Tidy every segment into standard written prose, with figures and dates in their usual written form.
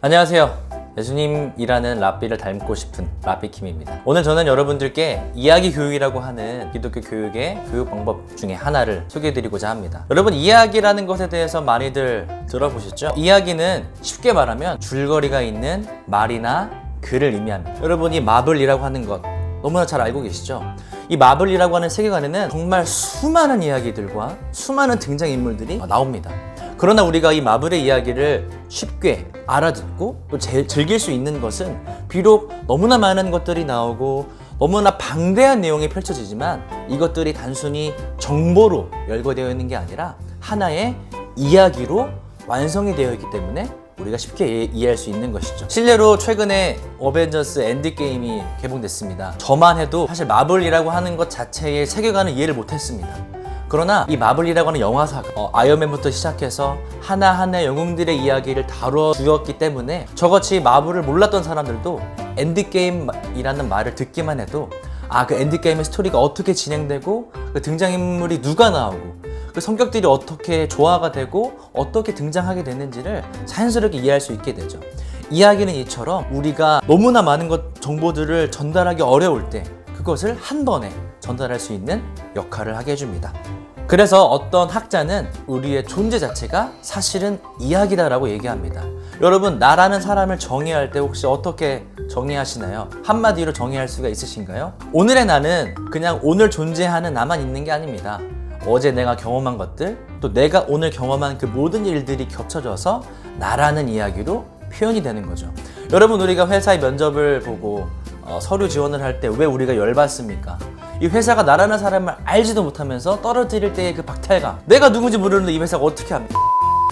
안녕하세요. 예수님이라는 랍비를 닮고 싶은 랍비킴입니다. 오늘 저는 여러분들께 이야기 교육이라고 하는 기독교 교육의 교육 방법 중에 하나를 소개해드리고자 합니다. 여러분, 이야기라는 것에 대해서 많이들 들어보셨죠? 이야기는 쉽게 말하면 줄거리가 있는 말이나 글을 의미합니다. 여러분이 마블이라고 하는 것 너무나 잘 알고 계시죠? 이 마블이라고 하는 세계관에는 정말 수많은 이야기들과 수많은 등장인물들이 나옵니다. 그러나 우리가 이 마블의 이야기를 쉽게 알아듣고 또 즐길 수 있는 것은 비록 너무나 많은 것들이 나오고 너무나 방대한 내용이 펼쳐지지만 이것들이 단순히 정보로 열거되어 있는 게 아니라 하나의 이야기로 완성이 되어 있기 때문에 우리가 쉽게 이해할 수 있는 것이죠. 실례로 최근에 어벤져스 엔드게임이 개봉됐습니다. 저만 해도 사실 마블이라고 하는 것 자체의 세계관을 이해를 못했습니다. 그러나 이 마블이라고 하는 영화사가 아이언맨부터 시작해서 하나하나의 영웅들의 이야기를 다뤄주었기 때문에 저같이 마블을 몰랐던 사람들도 엔드게임이라는 말을 듣기만 해도 그 엔드게임의 스토리가 어떻게 진행되고 그 등장인물이 누가 나오고 그 성격들이 어떻게 조화가 되고 어떻게 등장하게 됐는지를 자연스럽게 이해할 수 있게 되죠. 이야기는 이처럼 우리가 너무나 많은 정보들을 전달하기 어려울 때 그것을 한 번에 전달할 수 있는 역할을 하게 해줍니다. 그래서 어떤 학자는 우리의 존재 자체가 사실은 이야기다라고 얘기합니다. 여러분, 나라는 사람을 정의할 때 혹시 어떻게 정의하시나요? 한마디로 정의할 수가 있으신가요? 오늘의 나는 그냥 오늘 존재하는 나만 있는 게 아닙니다. 어제 내가 경험한 것들, 또 내가 오늘 경험한 그 모든 일들이 겹쳐져서 나라는 이야기로 표현이 되는 거죠. 여러분, 우리가 회사의 면접을 보고 서류 지원을 할 때 왜 우리가 열받습니까? 이 회사가 나라는 사람을 알지도 못하면서 떨어뜨릴 때의 그 박탈감, 내가 누군지 모르는데 이 회사가 어떻게 합니까?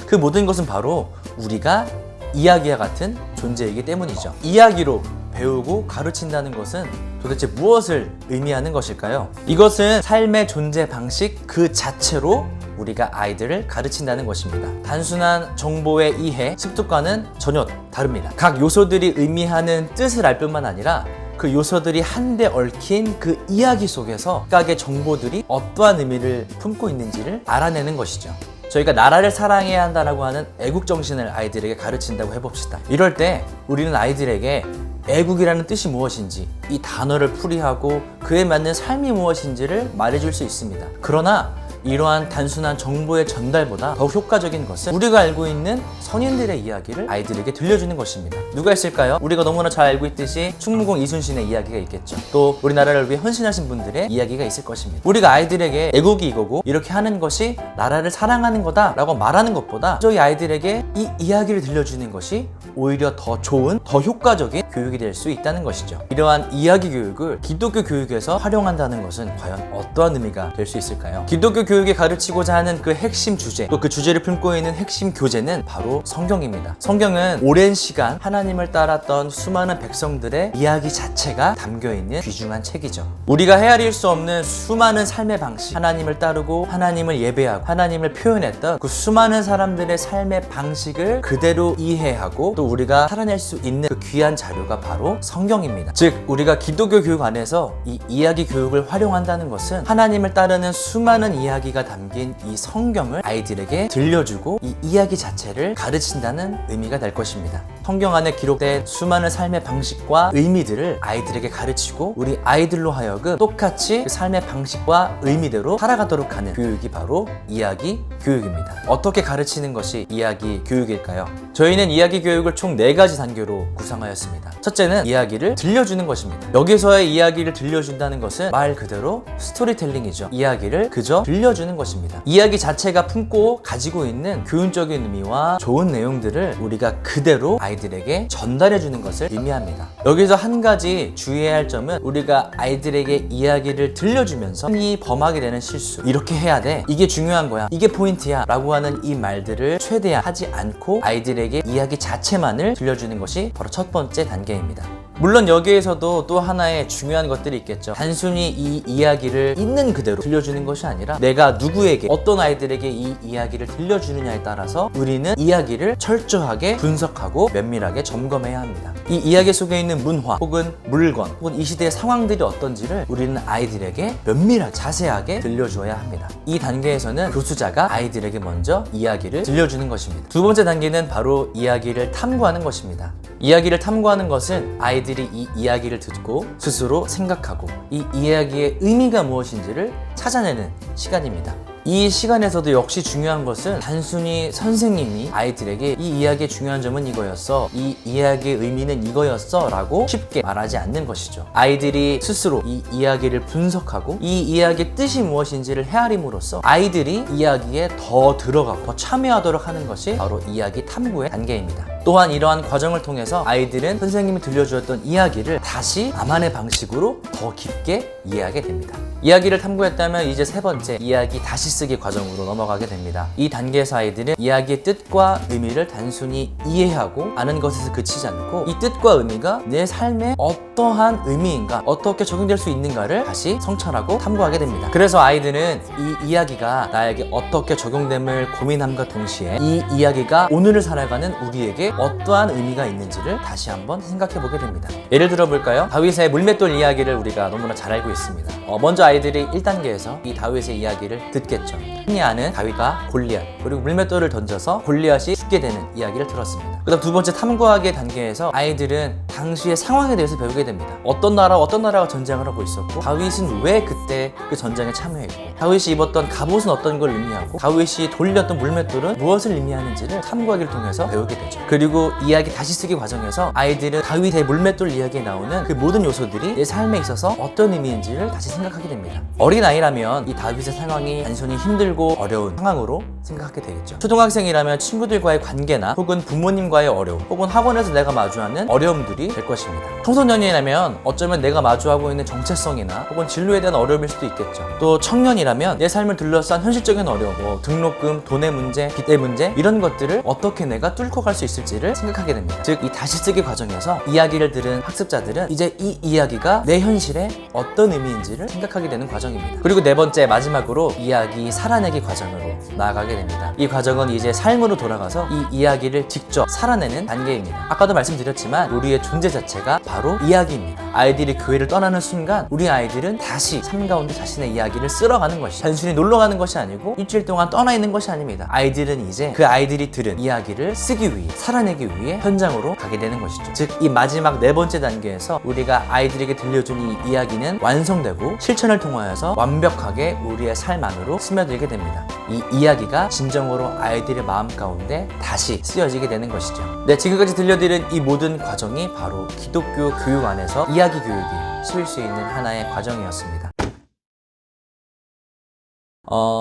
그 모든 것은 바로 우리가 이야기와 같은 존재이기 때문이죠. 이야기로 배우고 가르친다는 것은 도대체 무엇을 의미하는 것일까요? 이것은 삶의 존재 방식 그 자체로 우리가 아이들을 가르친다는 것입니다. 단순한 정보의 이해, 습득과는 전혀 다릅니다. 각 요소들이 의미하는 뜻을 알 뿐만 아니라 그 요소들이 한데 얽힌 그 이야기 속에서 각각의 정보들이 어떠한 의미를 품고 있는지를 알아내는 것이죠. 저희가 나라를 사랑해야 한다고 하는 애국정신을 아이들에게 가르친다고 해봅시다. 이럴 때 우리는 아이들에게 애국이라는 뜻이 무엇인지, 이 단어를 풀이하고 그에 맞는 삶이 무엇인지를 말해줄 수 있습니다. 그러나 이러한 단순한 정보의 전달보다 더욱 효과적인 것은 우리가 알고 있는 선인들의 이야기를 아이들에게 들려주는 것입니다. 누가 있을까요? 우리가 너무나 잘 알고 있듯이 충무공 이순신의 이야기가 있겠죠. 또 우리나라를 위해 헌신하신 분들의 이야기가 있을 것입니다. 우리가 아이들에게 애국이 이거고 이렇게 하는 것이 나라를 사랑하는 거다 라고 말하는 것보다 저희 아이들에게 이 이야기를 들려주는 것이 오히려 더 좋은, 더 효과적인 교육이 될 수 있다는 것이죠. 이러한 이야기 교육을 기독교 교육에서 활용한다는 것은 과연 어떠한 의미가 될 수 있을까요? 기독교 교육에 가르치고자 하는 그 핵심 주제, 또 그 주제를 품고 있는 핵심 교재는 바로 성경입니다. 성경은 오랜 시간 하나님을 따랐던 수많은 백성들의 이야기 자체가 담겨있는 귀중한 책이죠. 우리가 헤아릴 수 없는 수많은 삶의 방식, 하나님을 따르고 하나님을 예배하고 하나님을 표현했던 그 수많은 사람들의 삶의 방식을 그대로 이해하고 또 우리가 살아낼 수 있는 그 귀한 자료가 바로 성경입니다. 즉, 우리가 기독교 교육 안에서 이 이야기 교육을 활용한다는 것은 하나님을 따르는 수많은 이야기가 담긴 이 성경을 아이들에게 들려주고 이 이야기 자체를 가르친다는 의미가 될 것입니다. 성경 안에 기록된 수많은 삶의 방식과 의미들을 아이들에게 가르치고 우리 아이들로 하여금 똑같이 그 삶의 방식과 의미대로 살아가도록 하는 교육이 바로 이야기 교육입니다. 어떻게 가르치는 것이 이야기 교육일까요? 저희는 이야기 교육을 총 4가지 단계로 구성하였습니다. 첫째는 이야기를 들려주는 것입니다. 여기서의 이야기를 들려준다는 것은 말 그대로 스토리텔링이죠. 이야기를 그저 들려주는 것입니다. 이야기 자체가 품고 가지고 있는 교훈적인 의미와 좋은 내용들을 우리가 그대로 아이들에게 전달해주는 것을 의미합니다. 여기서 한 가지 주의해야 할 점은 우리가 아이들에게 이야기를 들려주면서 흔히 범하게 되는 실수, 이렇게 해야 돼, 이게 중요한 거야, 이게 포인트야 라고 하는 이 말들을 최대한 하지 않고 아이들에게 이야기 자체만을 들려주는 것이 바로 첫 번째 단계입니다. 물론 여기에서도 또 하나의 중요한 것들이 있겠죠. 단순히 이 이야기를 있는 그대로 들려주는 것이 아니라 내가 누구에게 어떤 아이들에게 이 이야기를 들려주느냐에 따라서 우리는 이야기를 철저하게 분석하고 면밀하게 점검해야 합니다. 이 이야기 속에 있는 문화 혹은 물건 혹은 이 시대의 상황들이 어떤지를 우리는 아이들에게 면밀하게 자세하게 들려줘야 합니다. 이 단계에서는 교수자가 아이들에게 먼저 이야기를 들려주는 것입니다. 두 번째 단계는 바로 이야기를 탐구하는 것입니다. 이야기를 탐구하는 것은 아이들이 이 이야기를 듣고 스스로 생각하고 이 이야기의 의미가 무엇인지를 찾아내는 시간입니다. 이 시간에서도 역시 중요한 것은 단순히 선생님이 아이들에게 이 이야기의 중요한 점은 이거였어, 이 이야기의 의미는 이거였어 라고 쉽게 말하지 않는 것이죠. 아이들이 스스로 이 이야기를 분석하고 이 이야기의 뜻이 무엇인지를 헤아림으로써 아이들이 이야기에 더 들어가고 더 참여하도록 하는 것이 바로 이야기 탐구의 단계입니다. 또한 이러한 과정을 통해서 아이들은 선생님이 들려주었던 이야기를 다시 나만의 방식으로 더 깊게 이해하게 됩니다. 이야기를 탐구했다면 이제 세 번째, 이야기 다시 쓰기 과정으로 넘어가게 됩니다. 이 단계에서 아이들은 이야기의 뜻과 의미를 단순히 이해하고 아는 것에서 그치지 않고 이 뜻과 의미가 내 삶에 어떠한 의미인가, 어떻게 적용될 수 있는가를 다시 성찰하고 탐구하게 됩니다. 그래서 아이들은 이 이야기가 나에게 어떻게 적용됨을 고민함과 동시에 이 이야기가 오늘을 살아가는 우리에게 어떠한 의미가 있는지를 다시 한번 생각해 보게 됩니다. 예를 들어 볼까요? 다윗의 물맷돌 이야기를 우리가 너무나 잘 알고 있습니다. 먼저 아이들이 1단계에서 이 다윗의 이야기를 듣겠죠. 흔히 아는 다윗과 골리앗, 그리고 물맷돌을 던져서 골리앗이 죽게 되는 이야기를 들었습니다. 그 다음 두 번째 탐구하기 단계에서 아이들은 당시의 상황에 대해서 배우게 됩니다. 어떤 나라가 전쟁을 하고 있었고 다윗은 왜 그때 그 전쟁에 참여했고 다윗이 입었던 갑옷은 어떤 걸 의미하고 다윗이 돌렸던 물맷돌은 무엇을 의미하는지를 탐구하기를 통해서 배우게 되죠. 그리고 이야기 다시 쓰기 과정에서 아이들은 다윗의 물맷돌 이야기에 나오는 그 모든 요소들이 내 삶에 있어서 어떤 의미인지를 다시 생각하게 됩니다. 어린아이라면 이 다윗의 상황이 단순히 힘들고 어려운 상황으로 생각하게 되겠죠. 초등학생이라면 친구들과의 관계나 혹은 부모님과의 어려움 혹은 학원에서 내가 마주하는 어려움들이 될 것입니다. 청소년이라면 어쩌면 내가 마주하고 있는 정체성이나 혹은 진로에 대한 어려움일 수도 있겠죠. 또 청년이라면 내 삶을 둘러싼 현실적인 어려움, 등록금, 돈의 문제, 빚의 문제 이런 것들을 어떻게 내가 뚫고 갈 수 있을지를 생각하게 됩니다. 즉 이 다시 쓰기 과정에서 이야기를 들은 학습자들은 이제 이 이야기가 내 현실에 어떤 의미인지를 생각하게 되는 과정입니다. 그리고 네 번째 마지막으로 이야기 살아내기 과정으로 나아가게 됩니다. 이 과정은 이제 삶으로 돌아가서 이 이야기를 직접 살아내는 단계입니다. 아까도 말씀드렸지만 우리의 존재 자체가 바로 이야기입니다. 아이들이 교회를 떠나는 순간 우리 아이들은 다시 삶 가운데 자신의 이야기를 쓸어가는 것이 단순히 놀러가는 것이 아니고 일주일 동안 떠나 있는 것이 아닙니다. 아이들은 이제 그 아이들이 들은 이야기를 쓰기 위해 살아내기 위해 현장으로 가게 되는 것이죠. 즉 이 마지막 네 번째 단계에서 우리가 아이들에게 들려준 이 이야기는 완성되고 실천을 통하여서 완벽하게 우리의 삶 안으로 스며들게 됩니다. 이 이야기가 진정으로 아이들의 마음 가운데 다시 쓰여지게 되는 것이죠. 네, 지금까지 들려드린 이 모든 과정이 바로 기독교 교육 안에서 이야기 교육이 쓰일 수 있는 하나의 과정이었습니다.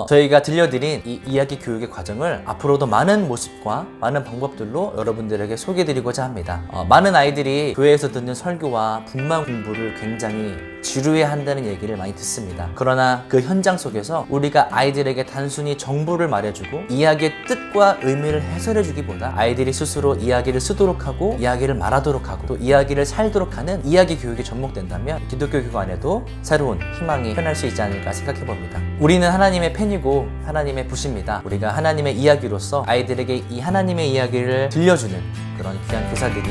저희가 들려드린 이 이야기 교육의 과정을 앞으로도 많은 모습과 많은 방법들로 여러분들에게 소개해드리고자 합니다. 많은 아이들이 교회에서 듣는 설교와 분만 공부를 굉장히 지루해한다는 얘기를 많이 듣습니다. 그러나 그 현장 속에서 우리가 아이들에게 단순히 정보를 말해주고 이야기의 뜻과 의미를 해설해주기보다 아이들이 스스로 이야기를 쓰도록 하고 이야기를 말하도록 하고 또 이야기를 살도록 하는 이야기 교육이 접목된다면 기독교 교육 안에도 새로운 희망이 편할 수 있지 않을까 생각해봅니다. 우리는 하나님의 팬이고 하나님의 붓입니다. 우리가 하나님의 이야기로서 아이들에게 이 하나님의 이야기를 들려주는 그런 귀한 교사들이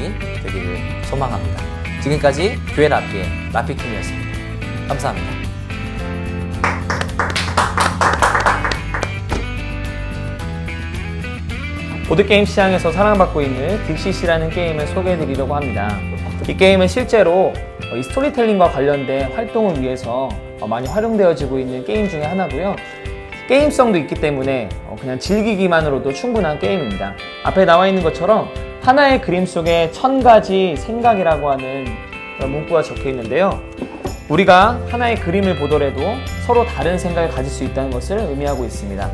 되기를 소망합니다. 지금까지 교회 라피의 라피킴이었습니다. 감사합니다. 보드게임 시장에서 사랑받고 있는 딕시시라는 게임을 소개해드리려고 합니다. 이 게임은 실제로 이 스토리텔링과 관련된 활동을 위해서 많이 활용되어지고 있는 게임 중에 하나고요. 게임성도 있기 때문에 그냥 즐기기만으로도 충분한 게임입니다. 앞에 나와 있는 것처럼 하나의 그림 속에 1000가지 생각이라고 하는 그런 문구가 적혀 있는데요. 우리가 하나의 그림을 보더라도 서로 다른 생각을 가질 수 있다는 것을 의미하고 있습니다.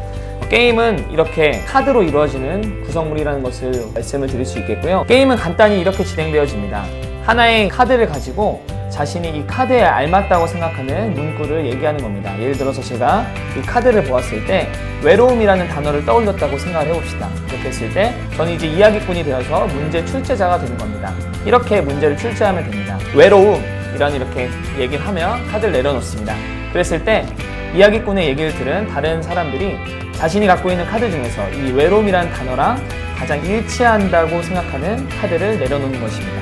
게임은 이렇게 카드로 이루어지는 구성물이라는 것을 말씀을 드릴 수 있겠고요. 게임은 간단히 이렇게 진행되어집니다. 하나의 카드를 가지고 자신이 이 카드에 알맞다고 생각하는 문구를 얘기하는 겁니다. 예를 들어서 제가 이 카드를 보았을 때 외로움이라는 단어를 떠올렸다고 생각을 해봅시다. 그렇게 했을 때 저는 이제 이야기꾼이 되어서 문제 출제자가 되는 겁니다. 이렇게 문제를 출제하면 됩니다. 외로움이라는 이렇게 얘기를 하며 카드를 내려놓습니다. 그랬을 때 이야기꾼의 얘기를 들은 다른 사람들이 자신이 갖고 있는 카드 중에서 이 외로움이라는 단어랑 가장 일치한다고 생각하는 카드를 내려놓는 것입니다.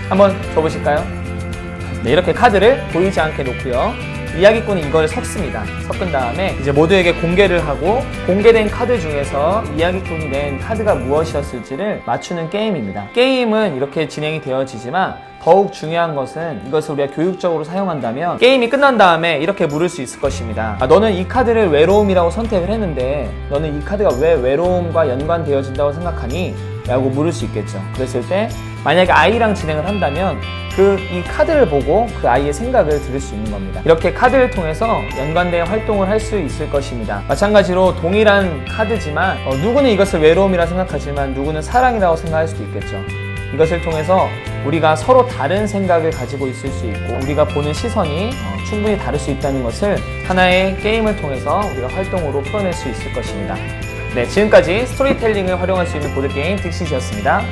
한번 줘보실까요? 네, 이렇게 카드를 보이지 않게 놓고요. 이야기꾼은 이걸 섞습니다. 섞은 다음에 이제 모두에게 공개를 하고 공개된 카드 중에서 이야기꾼이 낸 카드가 무엇이었을지를 맞추는 게임입니다. 게임은 이렇게 진행이 되어지지만 더욱 중요한 것은 이것을 우리가 교육적으로 사용한다면 게임이 끝난 다음에 이렇게 물을 수 있을 것입니다. 너는 이 카드를 외로움이라고 선택을 했는데 너는 이 카드가 왜 외로움과 연관되어진다고 생각하니? 라고 물을 수 있겠죠. 그랬을 때 만약에 아이랑 진행을 한다면 이 카드를 보고 그 아이의 생각을 들을 수 있는 겁니다. 이렇게 카드를 통해서 연관된 활동을 할 수 있을 것입니다. 마찬가지로 동일한 카드지만 누구는 이것을 외로움이라 생각하지만 누구는 사랑이라고 생각할 수도 있겠죠. 이것을 통해서 우리가 서로 다른 생각을 가지고 있을 수 있고 우리가 보는 시선이 충분히 다를 수 있다는 것을 하나의 게임을 통해서 우리가 활동으로 풀어낼 수 있을 것입니다. 네, 지금까지 스토리텔링을 활용할 수 있는 보드게임 딕시즈였습니다.